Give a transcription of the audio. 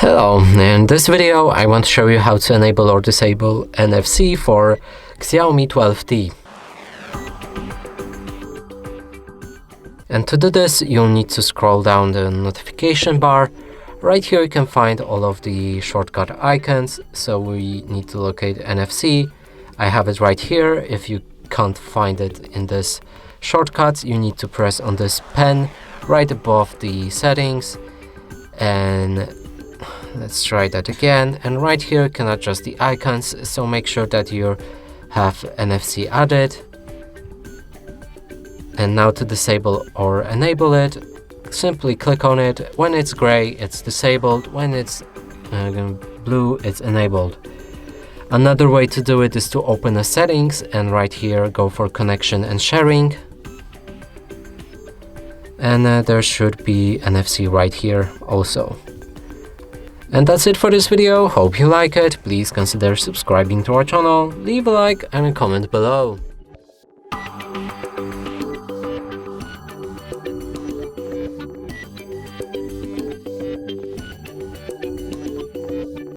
Hello, in this video I want to show you how to enable or disable NFC for XIAOMI 12T. And to do this, you'll need to scroll down the notification bar. Right here you can find all of the shortcut icons, so we need to locate NFC. I have it right here. If you can't find it in this shortcut, you need to press on this pen right above the settings, and let's try that again. And right here you can adjust the icons, so make sure that you have NFC added. And now to disable or enable it, simply click on it. When it's gray, it's disabled. When it's blue, it's enabled. Another way to do it is to open the settings and right here go for connection and sharing. And there should be NFC right here also. And that's it for this video. Hope you like it. Please consider subscribing to our channel, leave a like and a comment below.